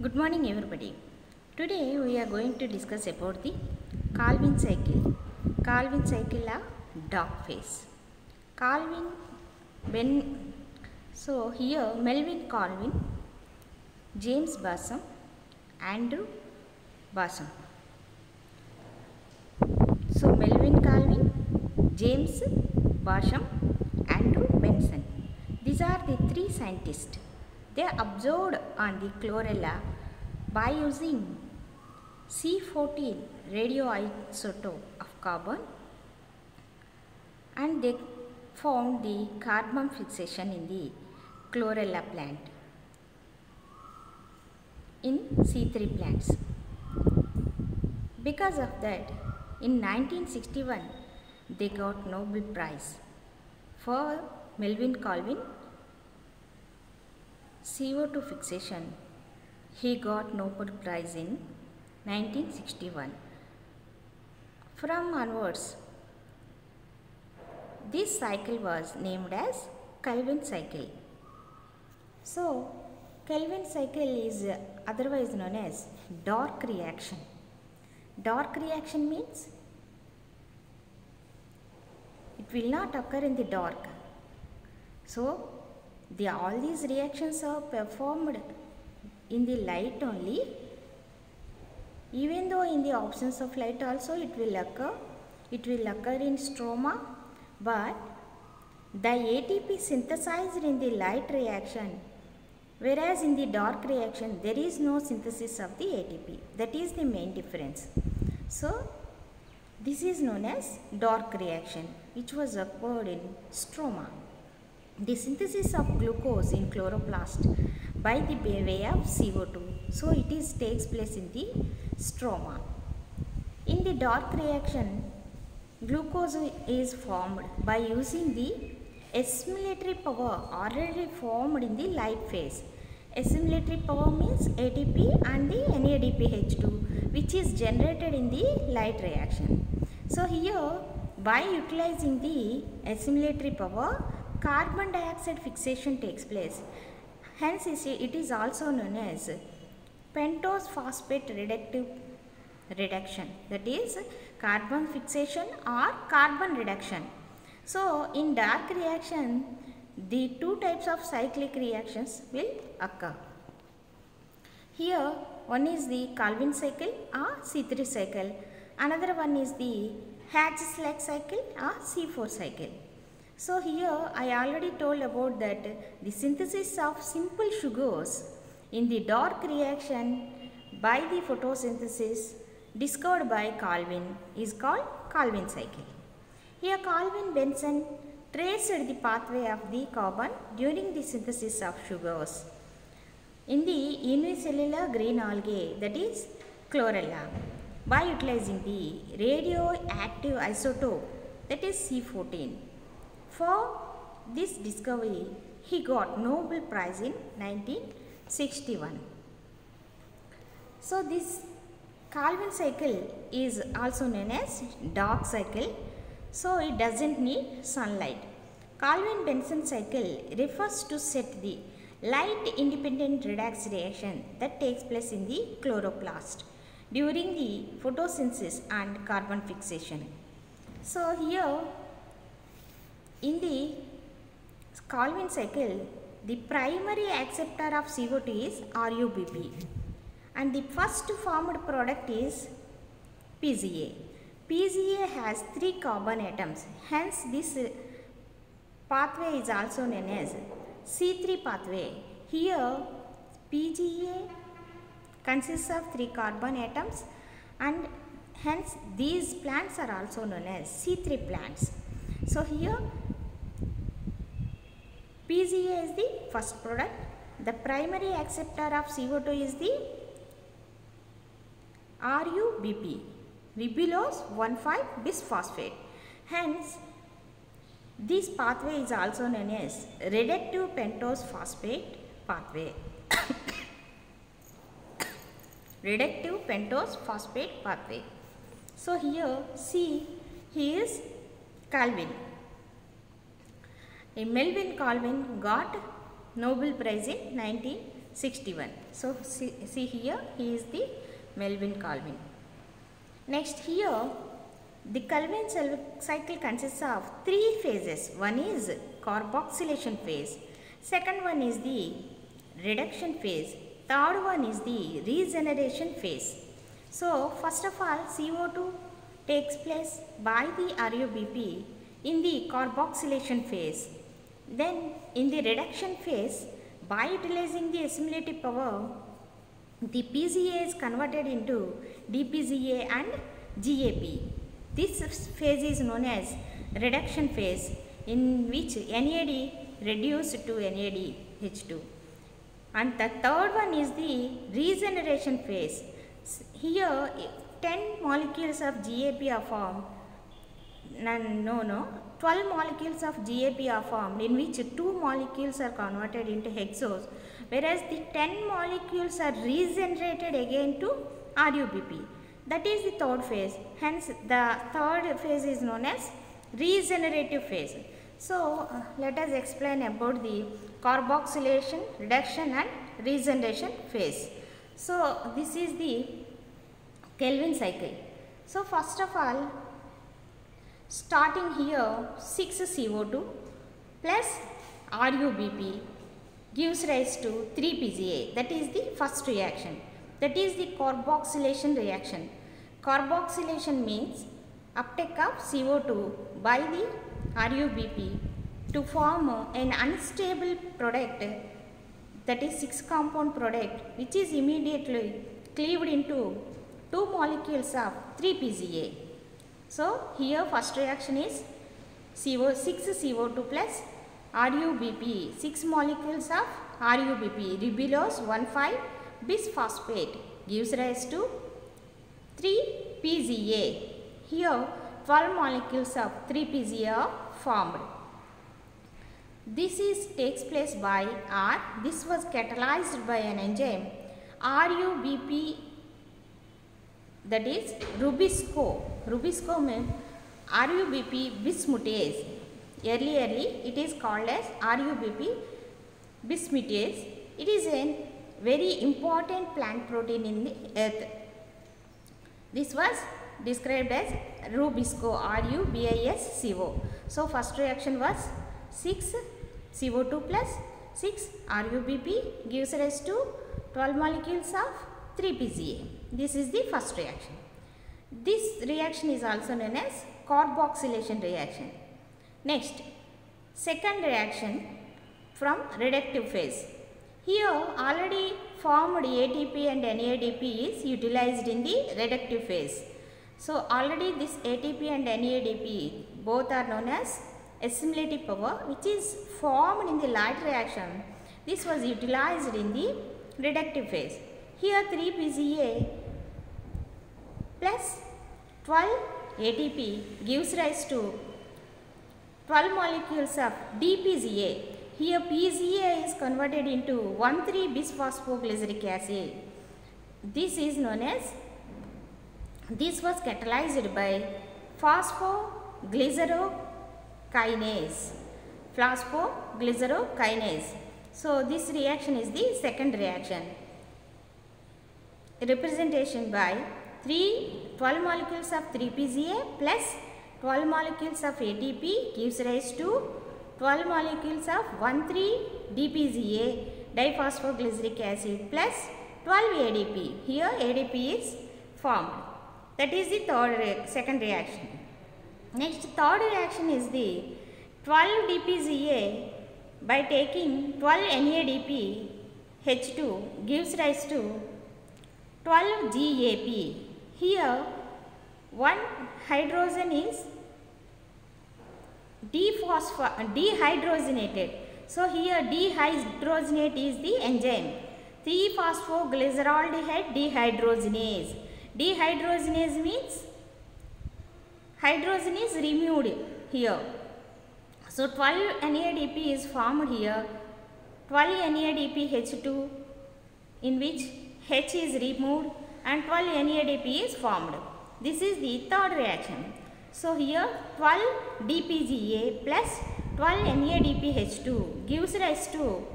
Good morning everybody. Today we are going to discuss about the Calvin cycle. Calvin cycle of dog face. Calvin Ben. So here Melvin Calvin, James Barsham, Andrew Barsham. So Melvin Calvin, James Barsham, Andrew Benson. These are the three scientists. They observed on the chlorella by using C14 radioisotope of carbon, and they found the carbon fixation in the chlorella plant in C3 plants. Because of that, in 1961 they got Nobel Prize. For Melvin Calvin CO2 fixation, he got Nobel Prize in 1961. From onwards, this cycle was named as Calvin cycle. So, Calvin cycle is otherwise known as dark reaction. Dark reaction means it will not occur in the dark. So, all these reactions are performed in the light only. Even though in the absence of light also it will occur in stroma, but the ATP synthesized in the light reaction, whereas in the dark reaction there is no synthesis of the ATP. That is the main difference. So this is known as dark reaction, which was occurred in stroma. The synthesis of glucose in chloroplast by the way of CO2. So it takes place in the stroma. In the dark reaction, glucose is formed by using the assimilatory power already formed in the light phase. Assimilatory power means ATP and the NADPH2, which is generated in the light reaction. So here, by utilizing the assimilatory power, carbon dioxide fixation takes place. Hence, it is also known as pentose phosphate reduction. That is carbon fixation or carbon reduction. So, in dark reaction, the two types of cyclic reactions will occur. Here, one is the Calvin cycle or C3 cycle. Another one is the Hatch-Slack cycle or C4 cycle. So here I already told about that the synthesis of simple sugars in the dark reaction by the photosynthesis discovered by Calvin is called Calvin cycle. Here Calvin Benson traced the pathway of the carbon during the synthesis of sugars in the unicellular green algae, that is chlorella, by utilizing the radioactive isotope, that is C14. For this discovery, he got Nobel Prize in 1961. So this Calvin cycle is also known as dark cycle. So it doesn't need sunlight. Calvin-Benson cycle refers to set the light independent redox reaction that takes place in the chloroplast during the photosynthesis and carbon fixation. So here, in the Calvin cycle, the primary acceptor of CO2 is RuBp, and the first formed product is PGA. PGA has 3 carbon atoms, hence this pathway is also known as C3 pathway. Here PGA consists of 3 carbon atoms, and hence these plants are also known as C3 plants. So here PGA is the first product. The primary acceptor of CO2 is the RuBp, ribulose 1,5-bisphosphate. Hence, this pathway is also known as reductive pentose phosphate pathway. Reductive pentose phosphate pathway. So here, see, he is Calvin. Melvin Calvin got Nobel Prize in 1961. 61. So see here, he is the Melvin Calvin. Next here, the Calvin cycle consists of 3 phases. One is carboxylation phase, second one is the reduction phase, third one is the regeneration phase. So first of all, CO2 takes place by the RUBP in the carboxylation phase. Then in the reduction phase, by utilizing the assimilative power, the PCA is converted into DPCA and GAP. This phase is known as reduction phase, in which NAD reduced to NADH2. And the third one is the regeneration phase. Here 10 molecules of GAP are formed. 12 molecules of GAP are formed, in which 2 molecules are converted into hexose, whereas the 10 molecules are regenerated again to RUBP. That is the third phase. Hence, the third phase is known as regenerative phase. So, let us explain about the carboxylation, reduction and regeneration phase. So, this is the Calvin cycle. So, first of all, starting here 6 CO2 plus RUBP gives rise to 3 PCA. That is the first reaction. That is the carboxylation reaction. Carboxylation means uptake of CO2 by the RUBP to form an unstable product, that is 6-compound product, which is immediately cleaved into 2 molecules of 3 PCA. So, here first reaction is 6 CO2 plus RUBP, 6 molecules of RUBP, ribulose 1,5 bisphosphate gives rise to 3 PCA. Here 12 molecules of 3 PCA are formed. This takes place by this was catalyzed by an enzyme RUBP, that is Rubisco. Rubisco means RUBP bismutase. Early it is called as RUBP bismutase. It is a very important plant protein in the earth. This was described as Rubisco, RUBISCO. So, first reaction was 6 CO2 plus 6 RUBP gives rise to 12 molecules of 3 PCA. This is the first reaction. This reaction is also known as carboxylation reaction. Next, second reaction from reductive phase. Here already formed ATP and NADP is utilized in the reductive phase. So, already this ATP and NADP both are known as assimilative power, which is formed in the light reaction. This was utilized in the reductive phase. Here 3 PCA plus 12 ATP gives rise to 12 molecules of DPCA. Here PCA is converted into 1,3-bisphosphoglyceric acid. This is known as, this was catalyzed by phosphoglycerokinase. Phosphoglycerokinase. So, this reaction is the second reaction. Representation by 12 molecules of 3 PCA plus 12 molecules of ATP gives rise to 12 molecules of 1,3-DPCA diphosphoglyceric acid plus 12 ADP. Here ADP is formed. That is the second reaction. Next, third reaction is the 12 DPCA by taking 12 NADP H2 gives rise to 12 GAP. Here one hydrogen is dehydrogenated. So, here dehydrogenate is the enzyme 3-phosphoglyceraldehyde dehydrogenase. Dehydrogenase means hydrogen is removed here. So, 12 NADP is formed here, 12 NADP H2 in which H is removed and 12 NADP is formed. This is the third reaction. So, here 12 DPGA plus 12 NADP H2 gives rise to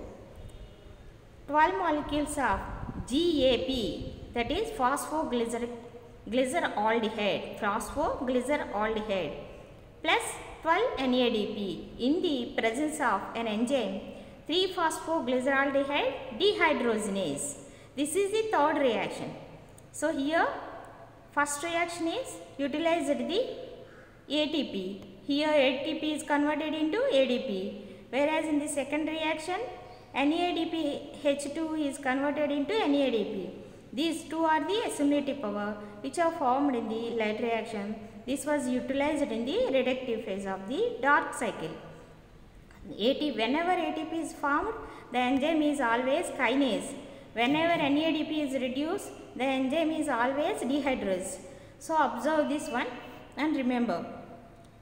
12 molecules of GAP, that is phosphoglyceraldehyde plus 12 NADP in the presence of an enzyme 3-phosphoglyceraldehyde dehydrogenase. This is the third reaction. So here first reaction is utilized the ATP. Here ATP is converted into ADP, whereas in the second reaction NADPH2 is converted into NADP. These two are the assimilative power which are formed in the light reaction. This was utilized in the reductive phase of the dark cycle. Whenever ATP is formed, the enzyme is always kinase. Whenever NADP is reduced, the enzyme is always dehydrase. So observe this one and remember.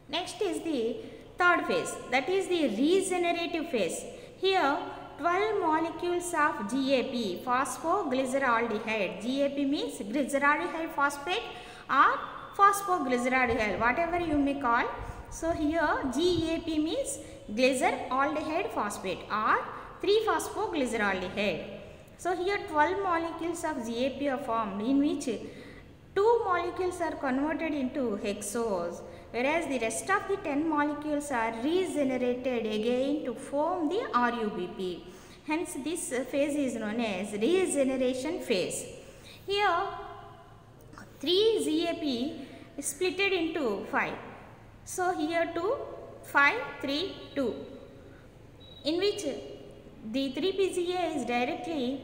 Next is the third phase, that is the regenerative phase. Here 12 molecules of GAP, phosphoglyceraldehyde. GAP means glyceraldehyde phosphate or phosphoglyceraldehyde, whatever you may call. So here GAP means glyceraldehyde phosphate or 3-phosphoglyceraldehyde. So here 12 molecules of GAP are formed, in which 2 molecules are converted into hexose, whereas the rest of the 10 molecules are regenerated again to form the RUBP. Hence this phase is known as regeneration phase. Here 3 GAP is splitted into 5. So here 2, 5, 3, 2, in which the 3-PGA is directly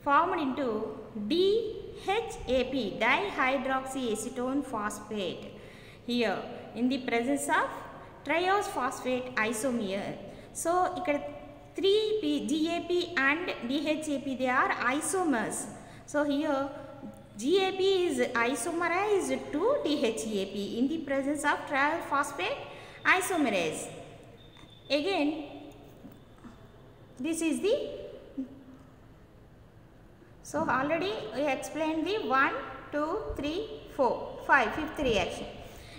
formed into DHAP, dihydroxyacetone phosphate, here in the presence of triose phosphate isomer. So ikkada 3-GAP and DHAP, they are isomers. So here GAP is isomerized to DHAP in the presence of triose phosphate isomerase. Again this is the, so already we explained the 1, 2, 3, 4, 5, fifth reaction.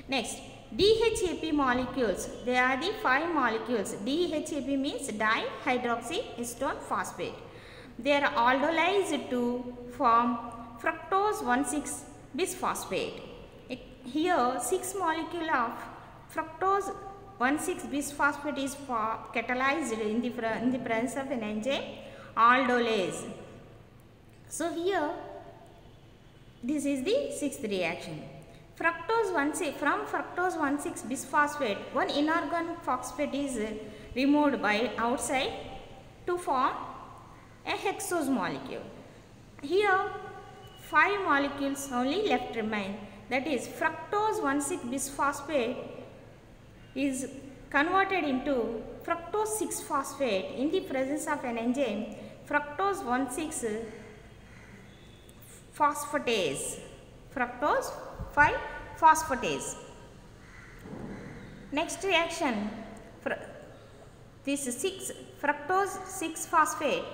Next, DHAP molecules, they are the 5 molecules. DHAP means dihydroxyacetone phosphate. They are aldolized to form fructose 1,6 bisphosphate. Here 6 molecule of fructose 1,6 bisphosphate is catalyzed in the presence of an enzyme aldolase. So here this is the sixth reaction. Fructose 1,6, from fructose 1,6 bisphosphate, one inorganic phosphate is removed by outside to form a hexose molecule. Here 5 molecules only left remain, that is fructose 1,6 bisphosphate is converted into fructose 6-phosphate in the presence of an enzyme fructose 1,6 phosphatase, fructose 5-phosphatase. Next reaction, this fructose 6-phosphate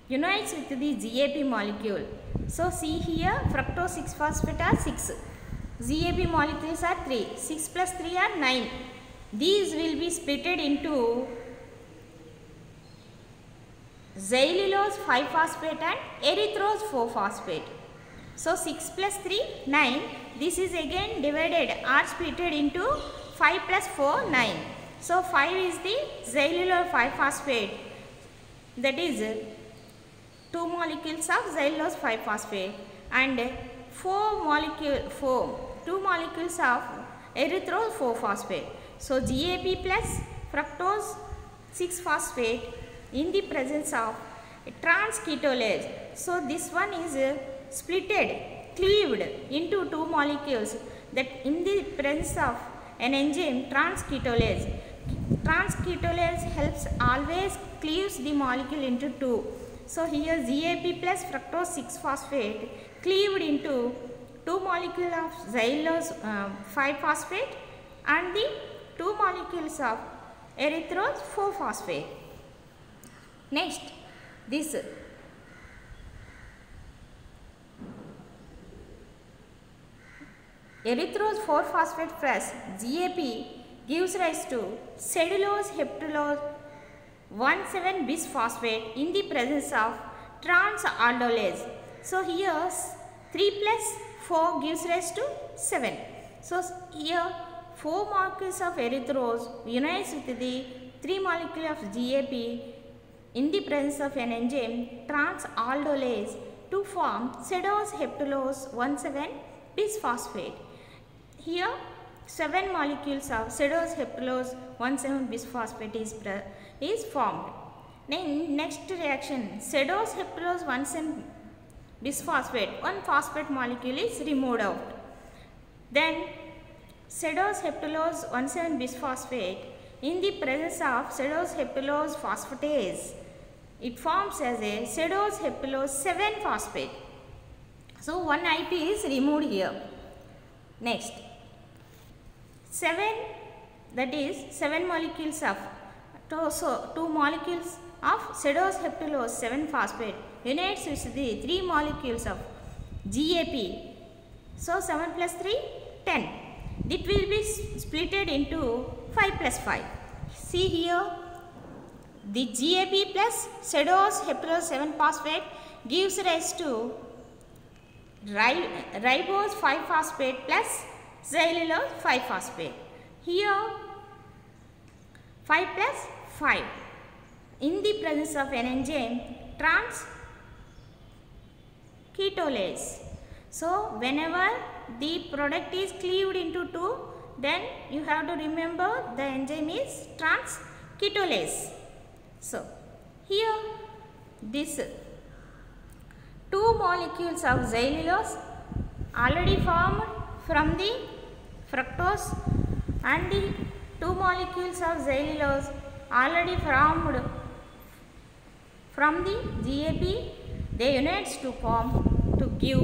unites with the GAP molecule. So see here, fructose 6-phosphate are 6. GAP molecules are 3. 6 plus 3 are 9. These will be splitted into xylulose 5-phosphate and erythrose 4-phosphate. So 6 plus 3, 9. This is again divided or splitted into 5 plus 4, 9. So 5 is the xylulose 5-phosphate, that is 2 molecules of xylulose 5-phosphate and 2 molecules of erythrose 4-phosphate. So GAP plus fructose 6-phosphate in the presence of transketolase. So this one is cleaved into 2 molecules, that in the presence of an enzyme transketolase. Transketolase helps always cleaves the molecule into 2. So here GAP plus fructose 6-phosphate cleaved into 2 molecules of xylulose 5-phosphate and the 2 molecules of erythrose 4-phosphate. Next, this erythrose 4-phosphate plus GAP gives rise to cellulose, heptulose 1,7 bisphosphate in the presence of trans aldolase. So here 3 plus 4 gives rise to 7. So here 4 molecules of erythrose unites with the 3 molecules of GAP in the presence of an enzyme trans aldolase to form sedose heptulose 1,7 bisphosphate. Here 7 molecules of sedose heptulose 1,7 bisphosphate is formed. Next reaction, sedose heptulose 1,7 bisphosphate, one phosphate molecule is removed out. Then sedose heptulose 1,7 bisphosphate in the presence of sedose heptulose phosphatase, it forms as a sedose heptulose 7 phosphate. So one IP is removed here. Next 7, that is 7 molecules of, so 2 molecules of sedose heptulose 7 phosphate unites with the 3 molecules of GAP. So 7 plus 3, 10. It will be splitted into 5 plus 5. See here, the GAP plus sedose heptulose 7 phosphate gives rise to ribose 5 phosphate plus xylulose 5 phosphate. Here 5 plus 5 in the presence of an enzyme trans ketolase. So whenever the product is cleaved into 2, then you have to remember the enzyme is trans ketolase. So here this 2 molecules of xylulose already formed from the fructose and the 2 molecules of xylulose already formed from the GAP, they unites to form to give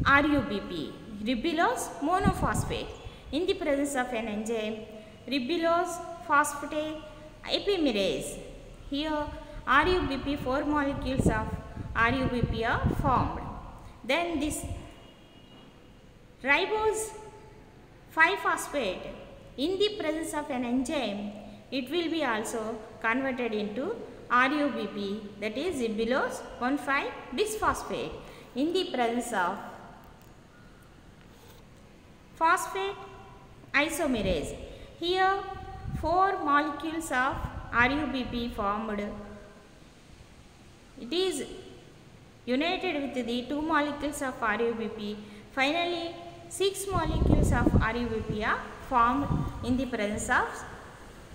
RUBP, ribulose monophosphate, in the presence of an enzyme ribulose phosphatase epimerase. Here RUBP 4 molecules of RUBP are formed. Then this ribose 5 phosphate in the presence of an enzyme, it will be also converted into RUBP, that is ribulose 1,5 bisphosphate in the presence of phosphate isomerase. Here 4 molecules of RUBP formed. It is united with the 2 molecules of RUBP. Finally 6 molecules of RUBP are formed in the presence of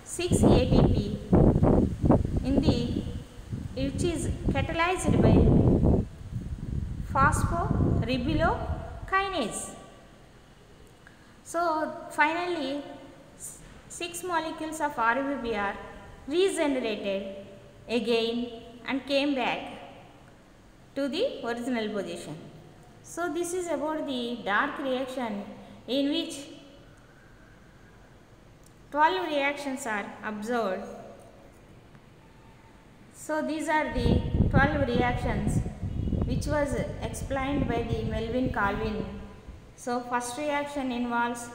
6 ATP in the, which is catalyzed by phosphoribullokinase. So finally 6 molecules of RUBP are regenerated again and came back to the original position. So this is about the dark reaction in which 12 reactions are observed. So these are the 12 reactions which was explained by the Melvin Calvin. So first reaction involves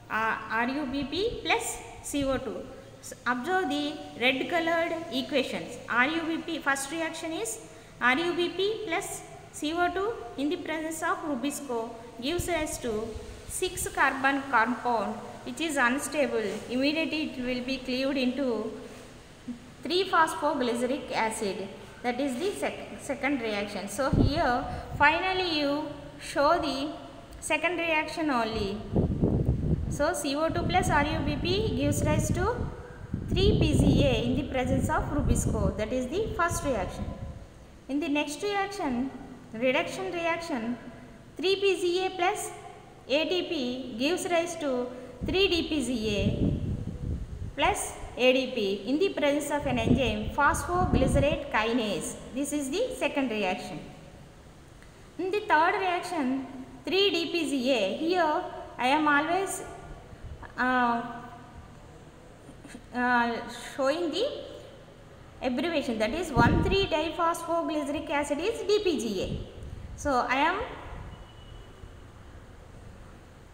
RUBP plus CO2. So observe the red colored equations. RUBP, first reaction is RUBP plus CO2 in the presence of Rubisco gives rise to 6 carbon compound which is unstable. Immediately it will be cleaved into 3-phosphoglyceric acid. That is the second reaction. So here finally you show the second reaction only. So CO2 plus RUBP gives rise to 3-PZA in the presence of Rubisco. That is the first reaction. In the next reaction, reduction reaction, 3-PZA plus ATP gives rise to 3-DPZA plus ADP in the presence of an enzyme phosphoglycerate kinase. This is the second reaction. In the third reaction, 3-DPZA, here I am always showing the abbreviation, that is 1,3-diphosphoglyceric acid is DPGA. So I am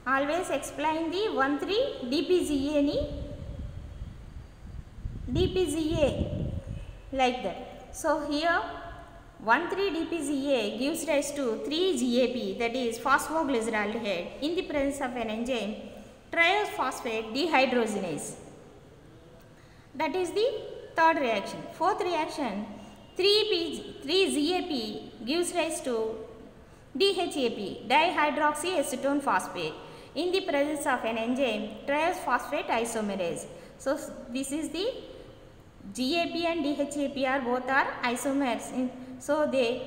always explain the 1,3-DPZA ni DPZA like that. So here 1,3-DPGA gives rise to 3-GAP, that is phosphoglyceraldehyde, in the presence of an enzyme triose phosphate dehydrogenase. That is the third reaction. Fourth reaction, 3-GAP gives rise to DHAP, dihydroxyacetone phosphate, in the presence of an enzyme triose phosphate isomerase. So this is the GAP and DHAP are both are isomers, so they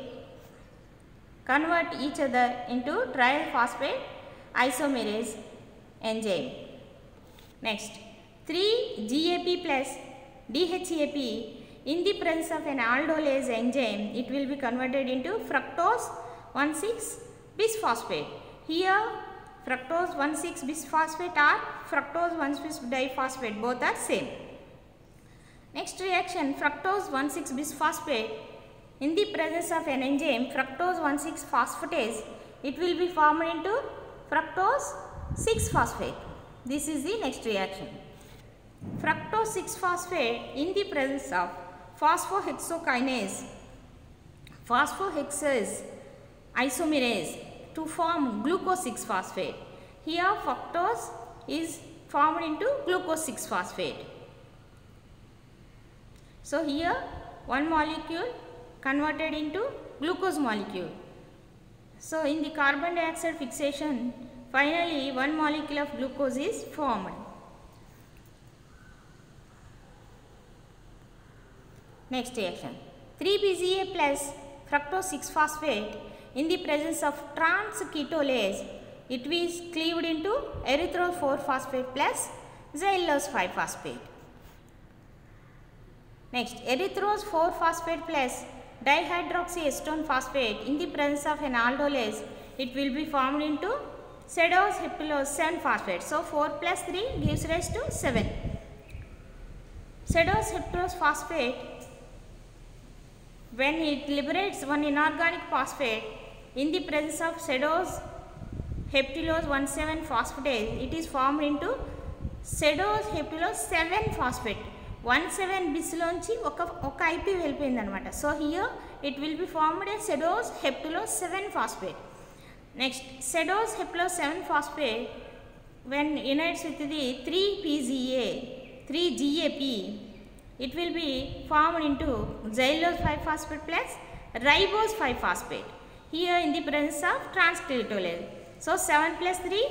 convert each other into triose phosphate isomerase enzyme. Next, 3-GAP plus DHAP in the presence of an aldolase enzyme, it will be converted into fructose 1,6-bisphosphate. Here fructose 1,6-bisphosphate or fructose 1,6-diphosphate, both are same. Next reaction, fructose 1,6-bisphosphate in the presence of an enzyme fructose 1,6-phosphatase, it will be formed into fructose 6-phosphate. This is the next reaction. Fructose 6-phosphate in the presence of phosphohexokinase, phosphohexase isomerase to form glucose 6-phosphate. Here fructose is formed into glucose 6-phosphate. So here one molecule converted into glucose molecule. So in the carbon dioxide fixation, finally one molecule of glucose is formed. Next reaction, 3-PGA plus fructose 6-phosphate in the presence of trans ketolase, it is cleaved into erythrose 4-phosphate plus xylulose 5-phosphate. Next, erythrose 4-phosphate plus dihydroxyacetone phosphate in the presence of an aldolase, it will be formed into sedose heptulose 7-phosphate. So 4 plus 3 gives rise to 7. Sedose heptulose phosphate, when it liberates one inorganic phosphate in the presence of sedose heptulose 1,7-phosphatase, it is formed into sedose heptulose 7-phosphate. 1,7 bis lonchi oka IP వెళ్ళిపోయింది అన్నమాట. So here it will be formed as sedose heptulose 7-phosphate. Next, sedose heptulose 7-phosphate when unites with the 3-PGA, 3-GAP, it will be formed into xylulose 5-phosphate plus ribose 5-phosphate. Here in the presence of trans ketolase. So 7 plus 3,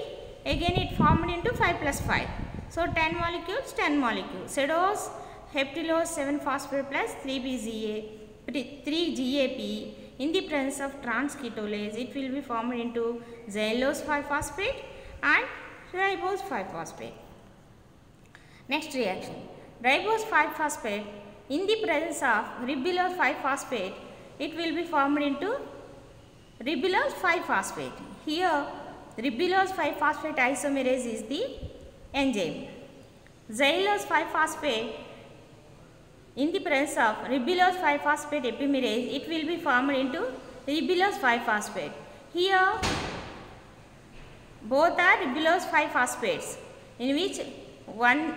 again it formed into 5 plus 5. So 10 molecules, 10 molecules. Sedose heptulose 7-phosphate plus 3-PGA, 3-GAP in the presence of trans ketolase, it will be formed into xylulose 5-phosphate and ribose 5-phosphate. Next reaction, ribose 5-phosphate in the presence of ribulose 5-phosphate, it will be formed into ribulose 5-phosphate. Here ribulose 5-phosphate isomerase is the enzyme. Xylulose 5-phosphate in the presence of ribulose 5-phosphate epimerase, it will be formed into ribulose 5-phosphate. Here both are ribulose 5-phosphates, in which one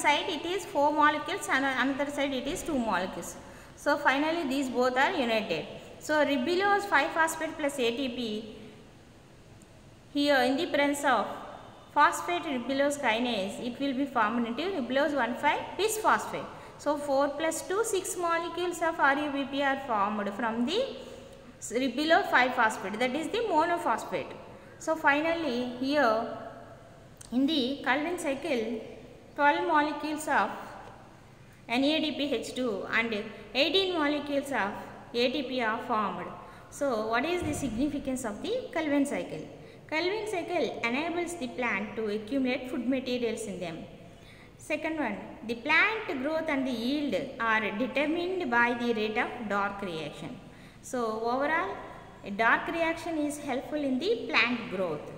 side it is 4 molecules and another side it is 2 molecules. So finally these both are united. So ribulose 5-phosphate plus ATP, here in the presence of phosphate ribulose kinase, it will be formed into ribulose 1,5-bisphosphate. So 4 plus 2, 6 molecules of RUBP are formed from the ribulose 5-phosphate, that is the monophosphate. So finally here in the Calvin cycle, 12 molecules of NADPH2 and 18 molecules of ATP are formed. So what is the significance of the Calvin cycle? Calvin cycle enables the plant to accumulate food materials in them. Second one, the plant growth and the yield are determined by the rate of dark reaction. So overall, a dark reaction is helpful in the plant growth.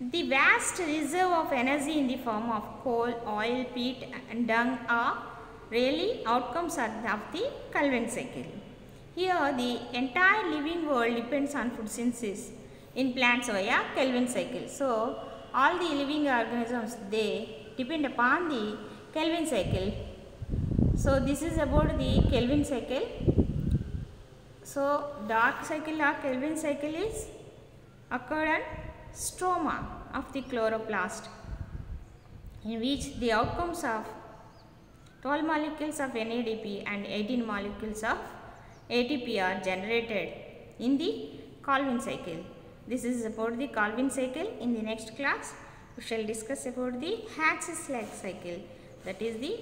The vast reserve of energy in the form of coal, oil, peat and dung are really outcomes of the Calvin cycle. Here the entire living world depends on food synthesis in plants via Calvin cycle. So all the living organisms, they depend upon the Calvin cycle So this is about the Calvin cycle. So dark cycle or Calvin cycle is occurred on stroma of the chloroplast, in which the outcomes of 12 molecules of NADP and 18 molecules of ATP are generated in the Calvin cycle. This is about the Calvin cycle. In the next class, we shall discuss about the Haxes-Slack cycle, that is the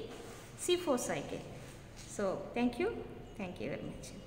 C4 cycle. So thank you very much.